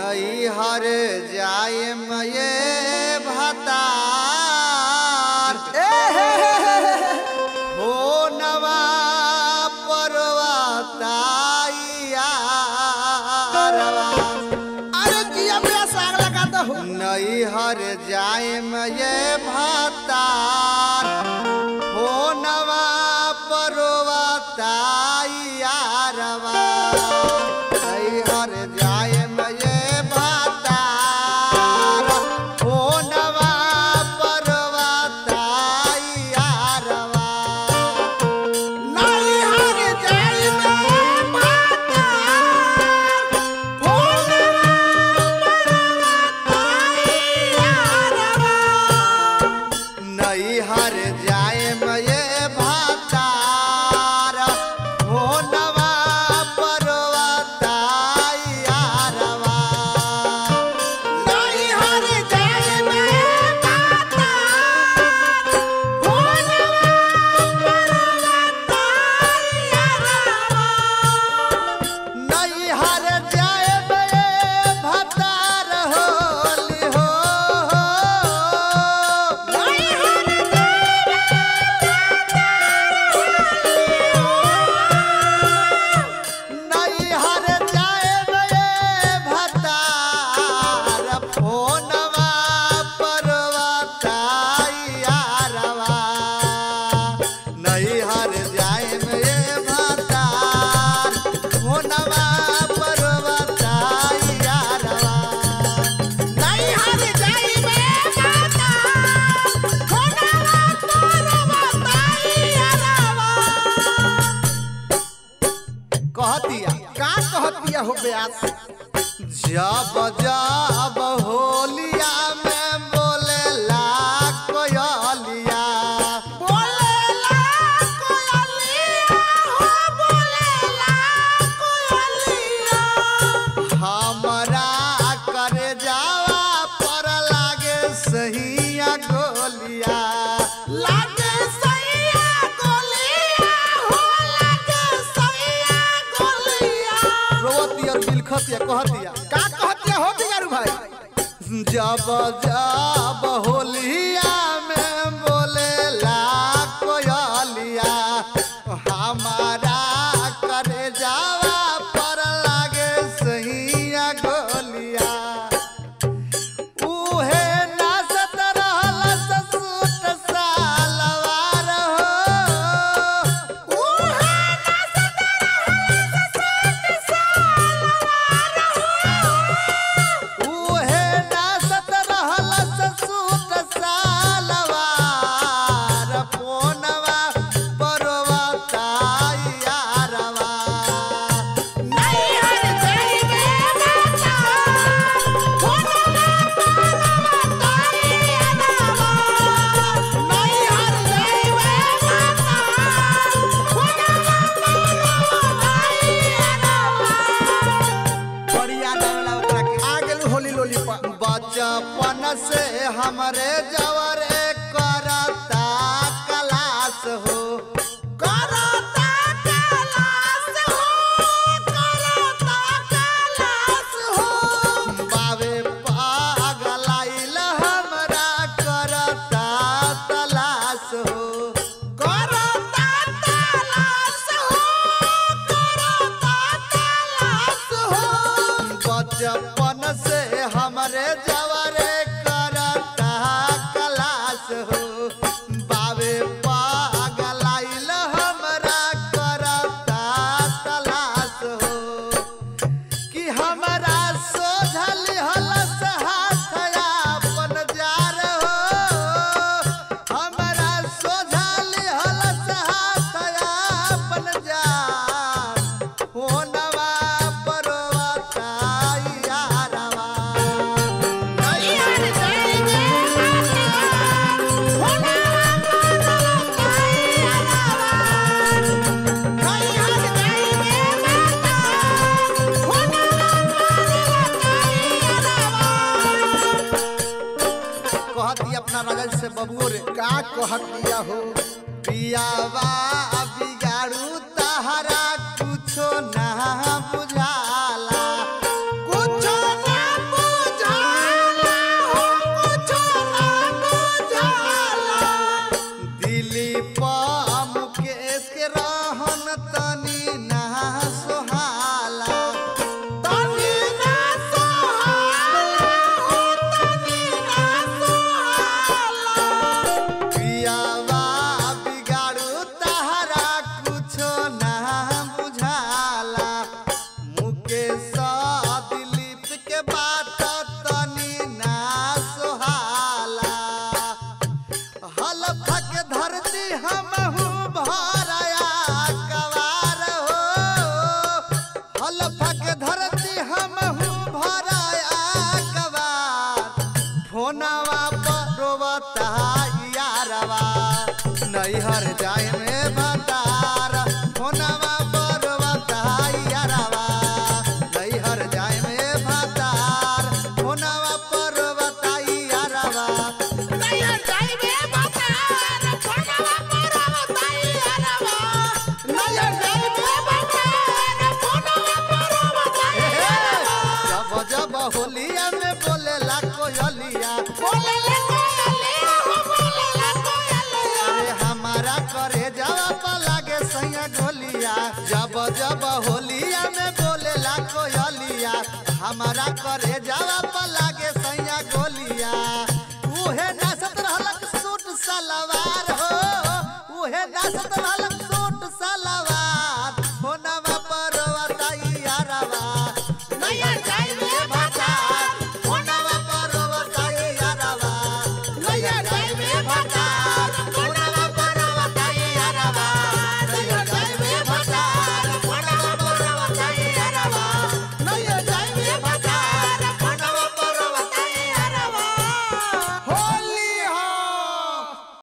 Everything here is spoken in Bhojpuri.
नहीं हर जाए मये भतार हो नवा परवताइया। अरे किया मेरा साग लगाता हूँ। नहीं हर जाए मये भतार हो नवा परवताइया। नहीं हर जाए मये भतार हो नवा परवताइया। नहीं हर जाए मैं भतार हो नवा परवताइया। नहीं हर जाए मये भतार हो नवा परवताइया। नहीं हर जाए मैं भतार हो नवा परवताइया। नहीं हर जाए मये भतार होली हो। नहीं हर नहीं हर जाए मये भतार हो नवा परवताइया। नहीं हर जाए मये भतार हो नवा परवताइया। नहीं हर जाए मैं भतार हो नवा परवताइया। कहतिया का कहतिया हो ब्यास। जब जब होलिया में बोलेला कोयलिया। बोलेला कोयलिया हो बोलेला कोयलिया। हमरा करे जावा पर लागे सहिया गोलिया। लागे सैया गोलिया हो लागे सैया गोलिया। रोती और बिलखतिया कहतिया का कहतिया हो बिगारू भाई। जब जब होलिया में बोलेला कोयलिया। हमारा करे जावा पर लागे सहिया गोलिया। उहे नाचत रहल ससुत सालवार हो। उहे नाचत रहल ससुत सालवार हो। उहे नाचत रहल ससुत सालवार फोनवा परवताइया। नहीं हर जाए मैं भतार हो नवा परवताइया। नहीं हर जाए मैं भतार हो नवा परवताइया। बढ़िया गावला ओकरा के आ गेलू होली लोली पर। बचपन से हमरे जवरे करता क्लास हो। करता कलास हो करता कलास हो। बावे पागलाइल हमरा करता तलाश हो। करता तलाश हो करता तलाश हो। बचपन से हमरे जवरे करता क्लास हो। बावे पागलाइल हमरा करता तलाश हो। कि हमरा सोझल हलस हाथ आपन जार हो। हमरा सोझल हलस हाथ आपन जार हो नवा परवताइया। नहीं हर जाए मैं भतार हो नवा परवताइया। नहीं हर जाए मैं भतार हो नवा परवताइया। कहती अपना राजा से बबुओ रे का कहतिया हो। पियावा बिगाड़ू तहरा कुछो ना बुझाला। कुछो ना फोनवा पर रोवता यारवा नैहर जाए में भतार फोनवा पर रोवता यारवा नैहर जाए में भतार फोनवा पर रोवता यारवा नैहर जाए में भतार फोनवा पर रोवता यारवा नैहर जाए में भतार फोनवा पर रोवता यारवा जब जब होलिया में बोलेला कोयलिया हमारा करे जवाब लागे सैया गोलिया जब जब होलिया में बोलेला कोयलिया हमारा करे जवाब